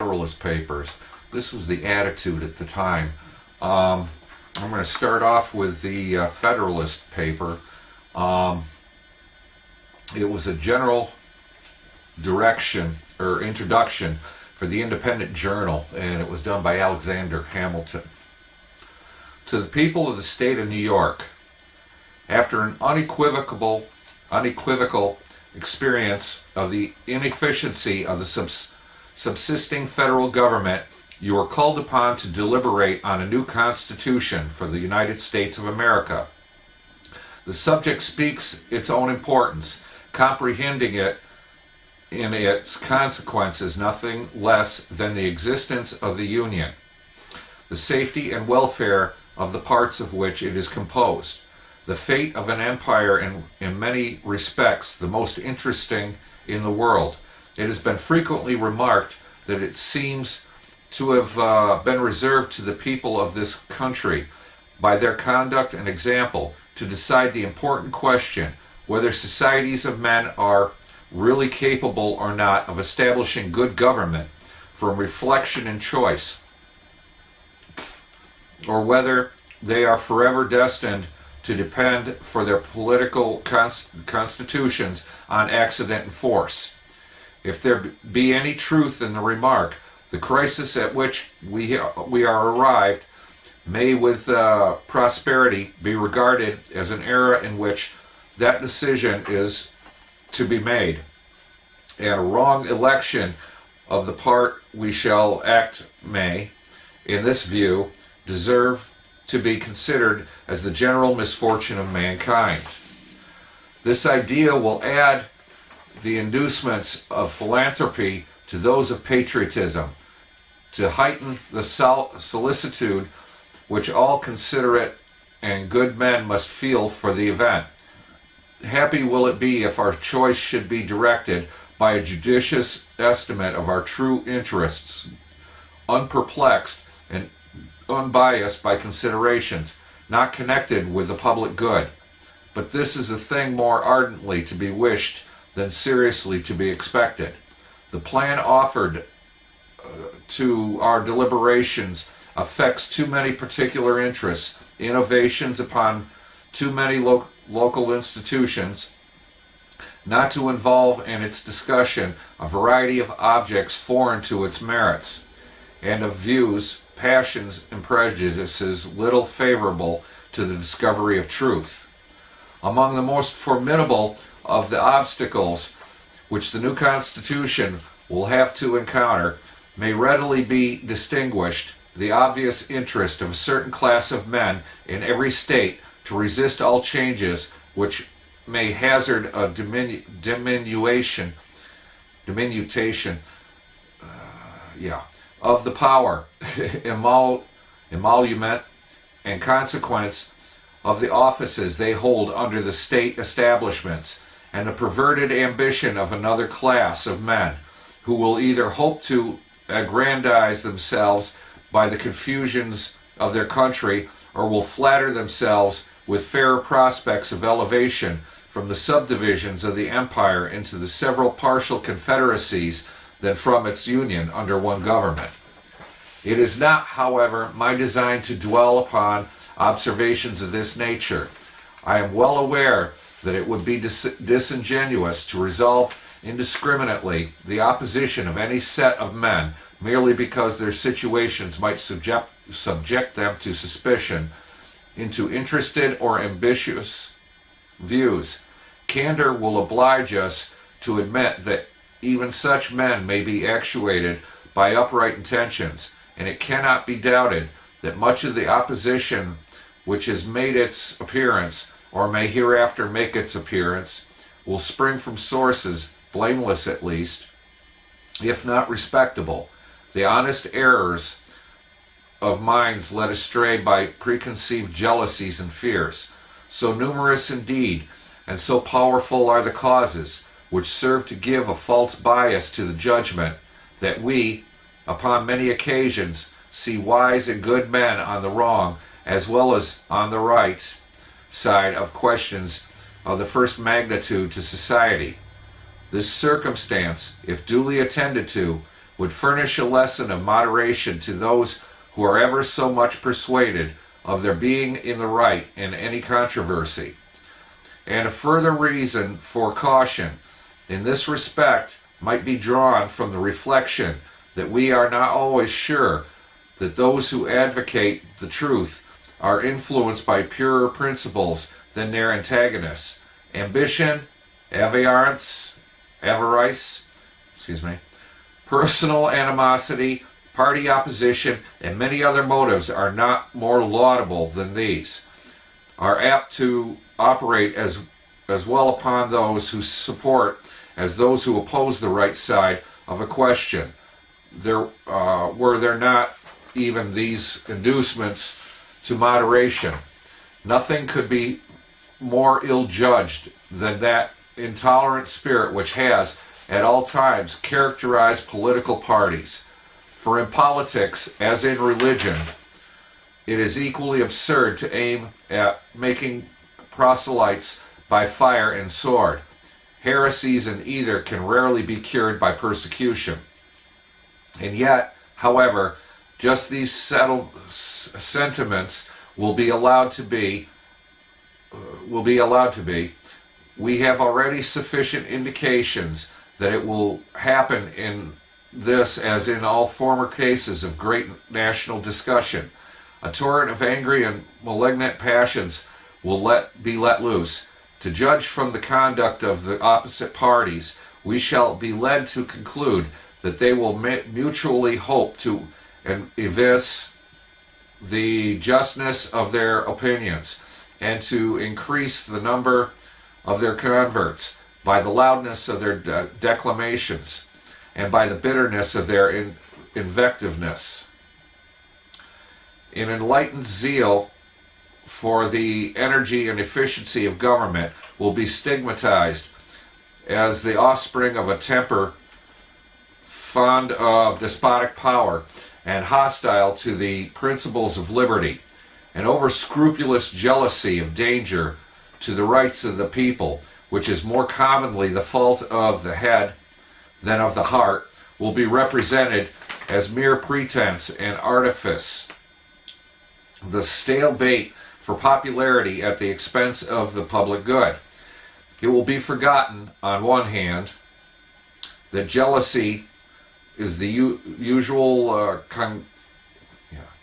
Federalist papers. This was the attitude at the time. I'm going to start off with the Federalist paper. It was a general direction or introduction for the Independent Journal, and it was done by Alexander Hamilton. To the people of the state of New York, after an unequivocal experience of the inefficiency of the subsisting federal government, you are called upon to deliberate on a new Constitution for the United States of America. The subject speaks its own importance, comprehending it in its consequences nothing less than the existence of the Union, the safety and welfare of the parts of which it is composed, the fate of an empire in many respects the most interesting in the world. It has been frequently remarked that it seems to have been reserved to the people of this country, by their conduct and example, to decide the important question whether societies of men are really capable or not of establishing good government from reflection and choice, or whether they are forever destined to depend for their political constitutions on accident and force. If there be any truth in the remark, the crisis at which we are arrived may with prosperity be regarded as an era in which that decision is to be made, and a wrong election of the part we shall act may, in this view, deserve to be considered as the general misfortune of mankind. This idea will add the inducements of philanthropy to those of patriotism, to heighten the solicitude which all considerate and good men must feel for the event. Happy will it be if our choice should be directed by a judicious estimate of our true interests, unperplexed and unbiased by considerations not connected with the public good. But this is a thing more ardently to be wished than seriously to be expected. The plan offered to our deliberations affects too many particular interests, innovations upon too many local institutions, not to involve in its discussion a variety of objects foreign to its merits, and of views, passions, and prejudices little favorable to the discovery of truth. Among the most formidable of the obstacles which the new Constitution will have to encounter may readily be distinguished the obvious interest of a certain class of men in every state to resist all changes which may hazard a diminution of the power, emolument, and consequence of the offices they hold under the state establishments, and the perverted ambition of another class of men who will either hope to aggrandize themselves by the confusions of their country, or will flatter themselves with fairer prospects of elevation from the subdivisions of the empire into the several partial confederacies than from its union under one government. It is not, however, my design to dwell upon observations of this nature. I am well aware that it would be disingenuous to resolve indiscriminately the opposition of any set of men merely because their situations might subject them to suspicion, into interested or ambitious views. Candor will oblige us to admit that even such men may be actuated by upright intentions, and it cannot be doubted that much of the opposition which has made its appearance, or may hereafter make its appearance, will spring from sources, blameless at least, if not respectable, the honest errors of minds led astray by preconceived jealousies and fears. So numerous indeed, and so powerful are the causes which serve to give a false bias to the judgment, that we, upon many occasions, see wise and good men on the wrong as well as on the right side of questions of the first magnitude to society. This circumstance, if duly attended to, would furnish a lesson of moderation to those who are ever so much persuaded of their being in the right in any controversy. And a further reason for caution in this respect might be drawn from the reflection that we are not always sure that those who advocate the truth are influenced by purer principles than their antagonists. Ambition, avarice, personal animosity, party opposition, and many other motives are not more laudable than these, are apt to operate as well upon those who support as those who oppose the right side of a question. Were there not even these inducements to moderation, nothing could be more ill-judged than that intolerant spirit which has, at all times, characterized political parties. For in politics, as in religion, it is equally absurd to aim at making proselytes by fire and sword. Heresies in either can rarely be cured by persecution. And yet, however, just these settled sentiments will be allowed to be. We have already sufficient indications that it will happen in this as in all former cases of great national discussion. A torrent of angry and malignant passions will be let loose. To judge from the conduct of the opposite parties, we shall be led to conclude that they will mutually hope to evince the justness of their opinions and to increase the number of their converts by the loudness of their declamations and by the bitterness of their invectiveness. An enlightened zeal for the energy and efficiency of government will be stigmatized as the offspring of a temper fond of despotic power and hostile to the principles of liberty, an over-scrupulous jealousy of danger to the rights of the people, which is more commonly the fault of the head than of the heart, will be represented as mere pretense and artifice, the stale bait for popularity at the expense of the public good. It will be forgotten, on one hand, that jealousy is the usual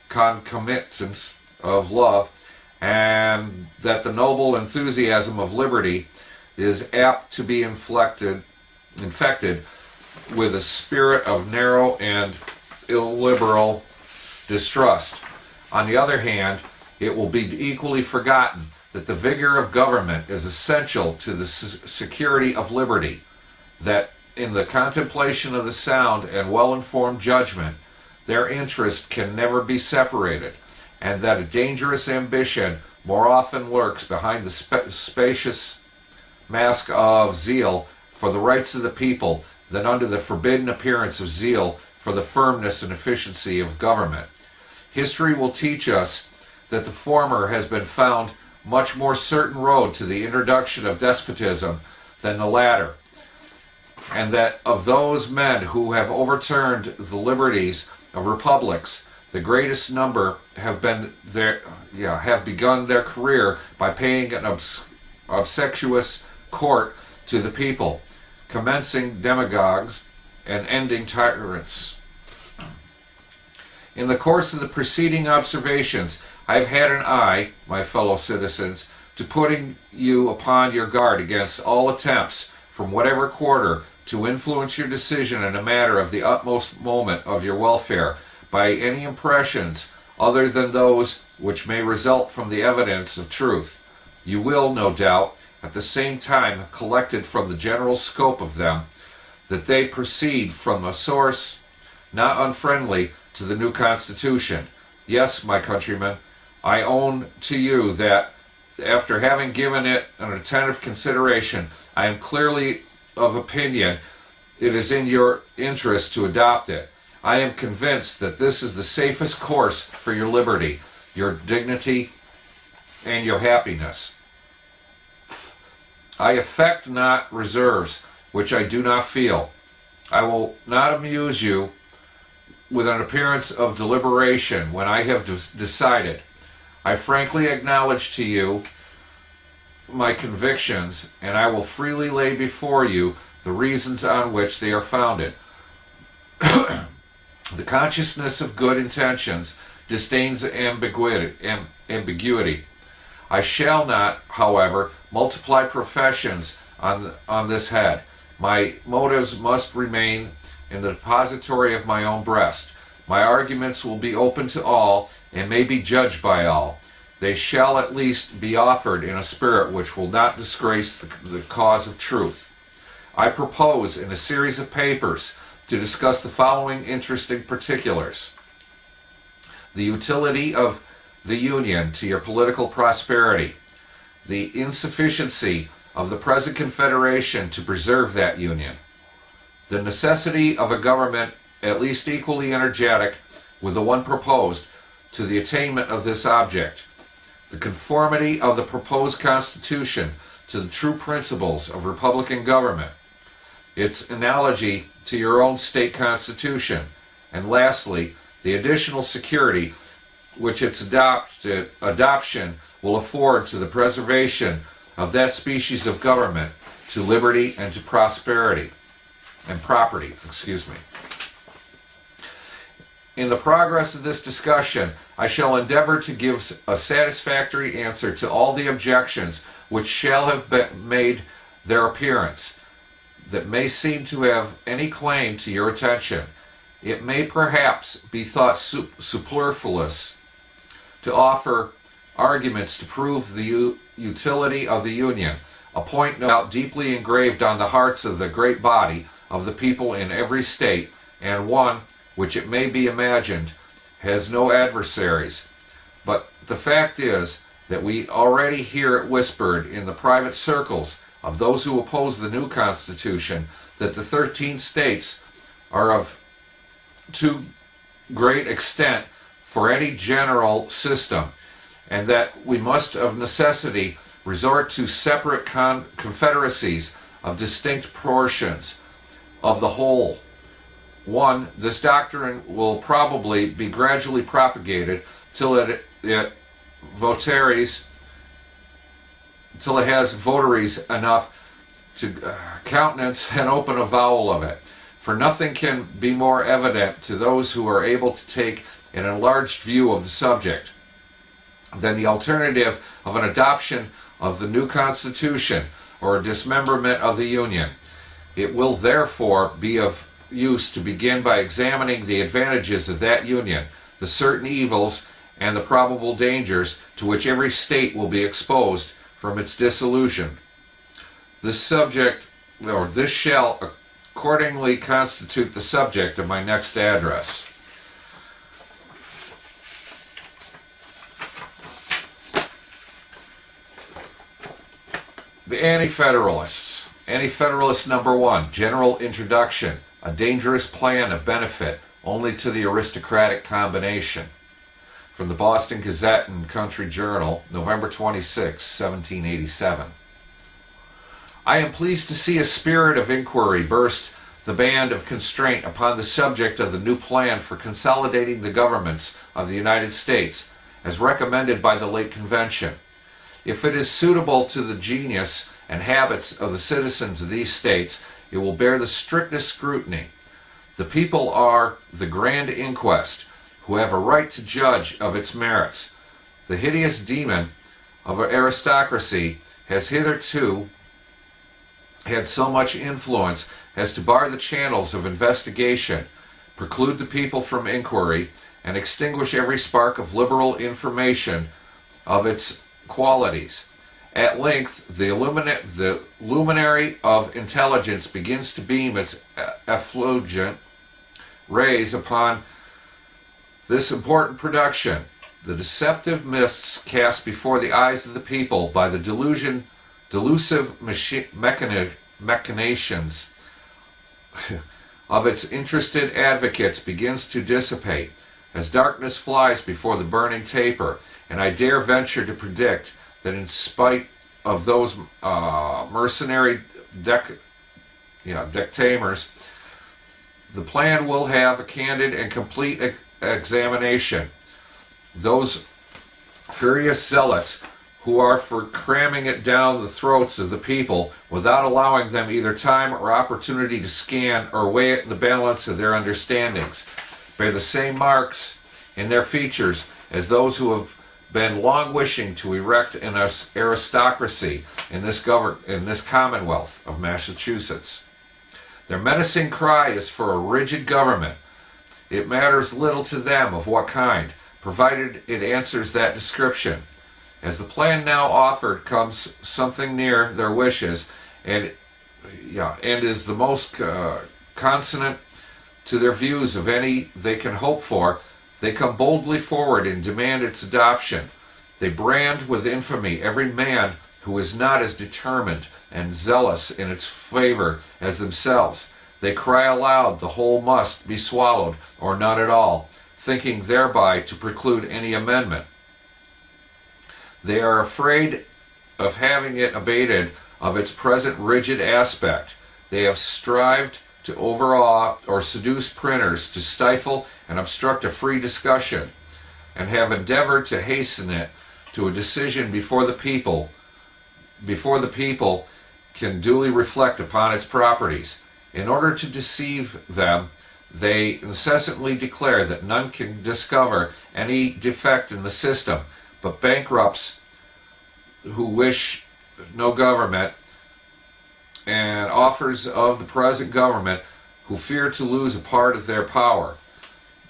concomitance of love, and that the noble enthusiasm of liberty is apt to be infected with a spirit of narrow and illiberal distrust. On the other hand, it will be equally forgotten that the vigor of government is essential to the security of liberty, that in the contemplation of the sound and well-informed judgment, their interest can never be separated, and that a dangerous ambition more often lurks behind the spacious mask of zeal for the rights of the people than under the forbidden appearance of zeal for the firmness and efficiency of government. History will teach us that the former has been found much more certain road to the introduction of despotism than the latter, and that of those men who have overturned the liberties of republics, the greatest number have begun their career by paying an obsequious court to the people, commencing demagogues and ending tyrants. In the course of the preceding observations, I have had an eye, my fellow citizens, to putting you upon your guard against all attempts, from whatever quarter, to influence your decision in a matter of the utmost moment of your welfare by any impressions other than those which may result from the evidence of truth. You will, no doubt, at the same time have collected from the general scope of them that they proceed from a source not unfriendly to the new Constitution. Yes, my countrymen, I own to you that, after having given it an attentive consideration, I am clearly of opinion it is in your interest to adopt it. I am convinced that this is the safest course for your liberty, your dignity, and your happiness. I affect not reserves which I do not feel. I will not amuse you with an appearance of deliberation when I have decided. I frankly acknowledge to you my convictions, and I will freely lay before you the reasons on which they are founded. The consciousness of good intentions disdains ambiguity. I shall not, however, multiply professions on this head. My motives must remain in the depository of my own breast. My arguments will be open to all and may be judged by all. They shall at least be offered in a spirit which will not disgrace the cause of truth. I propose in a series of papers to discuss the following interesting particulars: the utility of the Union to your political prosperity, the insufficiency of the present Confederation to preserve that Union, the necessity of a government at least equally energetic with the one proposed to the attainment of this object, the conformity of the proposed Constitution to the true principles of Republican government, its analogy to your own state constitution, and lastly, the additional security which its adoption will afford to the preservation of that species of government, to liberty and to prosperity and property. In the progress of this discussion, I shall endeavor to give a satisfactory answer to all the objections which shall have made their appearance, that may seem to have any claim to your attention. It may perhaps be thought superfluous to offer arguments to prove the utility of the Union, a point no doubt deeply engraved on the hearts of the great body of the people in every state, and one which it may be imagined has no adversaries. But the fact is that we already hear it whispered in the private circles of those who oppose the new Constitution that the 13 states are of too great extent for any general system, and that we must of necessity resort to separate confederacies of distinct portions of the whole. This doctrine will probably be gradually propagated till it has votaries enough to countenance and open avowal of it. For nothing can be more evident to those who are able to take an enlarged view of the subject than the alternative of an adoption of the new Constitution or a dismemberment of the Union. It will therefore be of use to begin by examining the advantages of that Union, the certain evils, and the probable dangers to which every state will be exposed from its dissolution. This shall accordingly constitute the subject of my next address. The Anti-Federalists. Anti-Federalist number 1, General Introduction, a dangerous plan of benefit only to the aristocratic combination. From the Boston Gazette and Country Journal, November 26, 1787. I am pleased to see a spirit of inquiry burst the band of constraint upon the subject of the new plan for consolidating the governments of the United States, as recommended by the late convention. If it is suitable to the genius and habits of the citizens of these states, it will bear the strictest scrutiny. The people are the grand inquest, who have a right to judge of its merits. The hideous demon of aristocracy has hitherto had so much influence as to bar the channels of investigation, preclude the people from inquiry, and extinguish every spark of liberal information of its qualities. At length, the luminary of intelligence begins to beam its effulgent rays upon this important production. The deceptive mists cast before the eyes of the people by the delusive machinations of its interested advocates begins to dissipate as darkness flies before the burning taper, and I dare venture to predict that in spite of those mercenary dictators The plan will have a candid and complete examination. Those furious zealots who are for cramming it down the throats of the people without allowing them either time or opportunity to scan or weigh it in the balance of their understandings, bear the same marks in their features as those who have been long wishing to erect an aristocracy in this Commonwealth of Massachusetts. Their menacing cry is for a rigid government. It matters little to them of what kind, provided it answers that description. As the plan now offered comes something near their wishes and is the most consonant to their views of any they can hope for, they come boldly forward and demand its adoption. They brand with infamy every man who is not as determined and zealous in its favor as themselves. They cry aloud the whole must be swallowed or none at all, thinking thereby to preclude any amendment. They are afraid of having it abated of its present rigid aspect. They have strived to overawe or seduce printers, to stifle and obstruct a free discussion, and have endeavored to hasten it to a decision before the people can duly reflect upon its properties. In order to deceive them, they incessantly declare that none can discover any defect in the system, but bankrupts who wish no government, and offers of the present government who fear to lose a part of their power.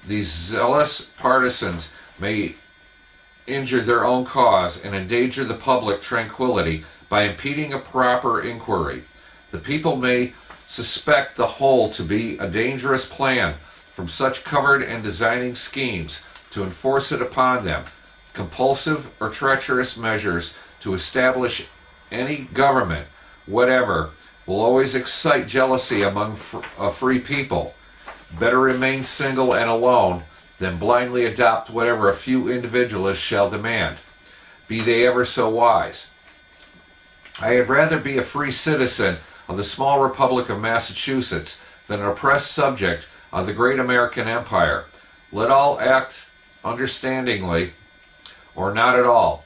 These zealous partisans may injure their own cause and endanger the public tranquility by impeding a proper inquiry. The people may suspect the whole to be a dangerous plan from such covered and designing schemes to enforce it upon them. Compulsive or treacherous measures to establish any government whatever will always excite jealousy among a free people. Better remain single and alone than blindly adopt whatever a few individualists shall demand, be they ever so wise. I had rather be a free citizen of the small Republic of Massachusetts than an oppressed subject of the great American Empire. Let all act understandingly or not at all.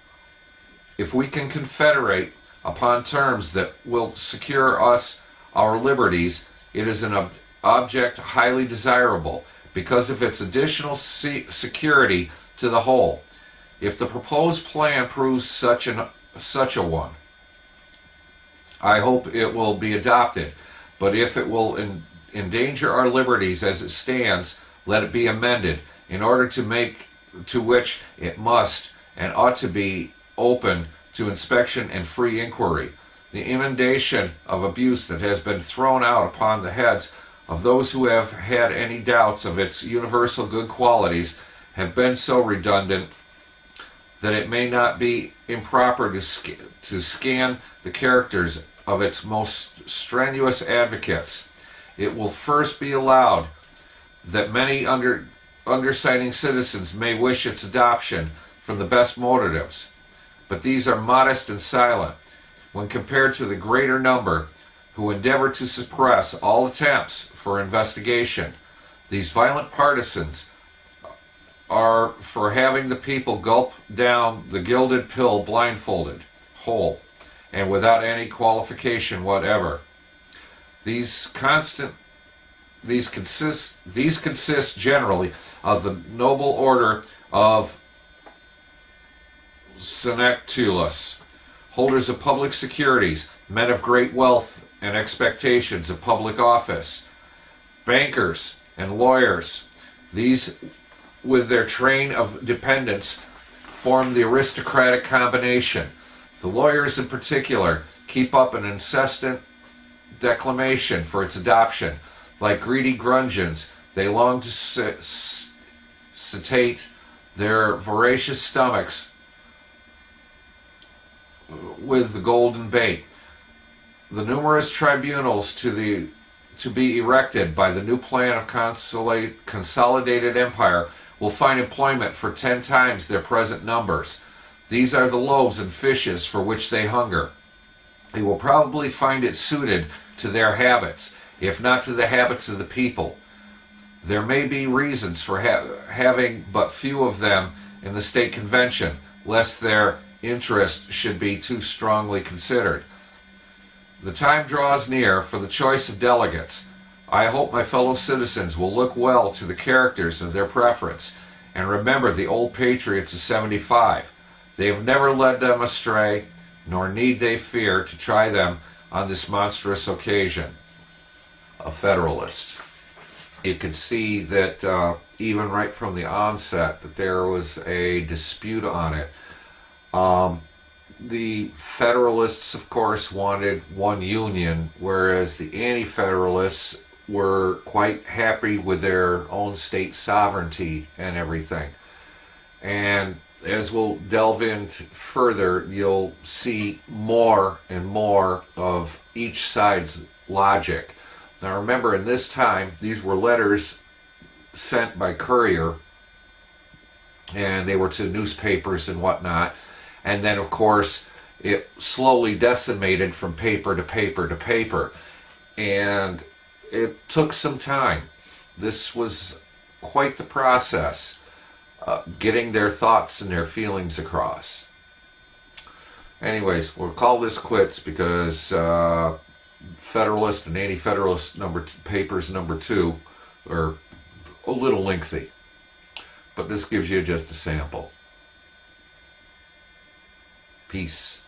If we can confederate upon terms that will secure us our liberties, it is an object highly desirable because of its additional security to the whole. If the proposed plan proves such a one, I hope it will be adopted, but if it will endanger our liberties as it stands, let it be amended in order to which it must and ought to be open to inspection and free inquiry. The inundation of abuse that has been thrown out upon the heads of those who have had any doubts of its universal good qualities have been so redundant that it may not be improper to scan the characters of its most strenuous advocates. It will first be allowed that many undersigning citizens may wish its adoption from the best motives, but these are modest and silent when compared to the greater number who endeavor to suppress all attempts for investigation. These violent partisans are for having the people gulp down the gilded pill blindfolded, whole, and without any qualification whatever. These consist generally of the noble order of Senectulists, holders of public securities, men of great wealth and expectations of public office, bankers and lawyers. These, with their train of dependents, form the aristocratic combination. The lawyers in particular keep up an incessant declamation for its adoption. Like greedy grungeons, they long to satiate their voracious stomachs with the golden bait. The numerous tribunals to be erected by the new plan of consolidated empire will find employment for 10 times their present numbers. These are the loaves and fishes for which they hunger. They will probably find it suited to their habits, if not to the habits of the people. There may be reasons for having but few of them in the state convention, lest their interest should be too strongly considered. The time draws near for the choice of delegates. I hope my fellow citizens will look well to the characters of their preference, and remember the old patriots of '75. They have never led them astray, nor need they fear to try them on this monstrous occasion. A Federalist. You could see that even right from the onset that there was a dispute on it. The Federalists, of course, wanted one union, whereas the Anti-Federalists were quite happy with their own state sovereignty and everything. And as we'll delve into further, you'll see more and more of each side's logic. Now remember, in this time, these were letters sent by courier, and they were to newspapers and whatnot. And then, of course, it slowly decimated from paper to paper to paper. And it took some time. This was quite the process, getting their thoughts and their feelings across. Anyways, we'll call this quits because Federalist and Anti-Federalist papers number 2 are a little lengthy. But this gives you just a sample. Peace.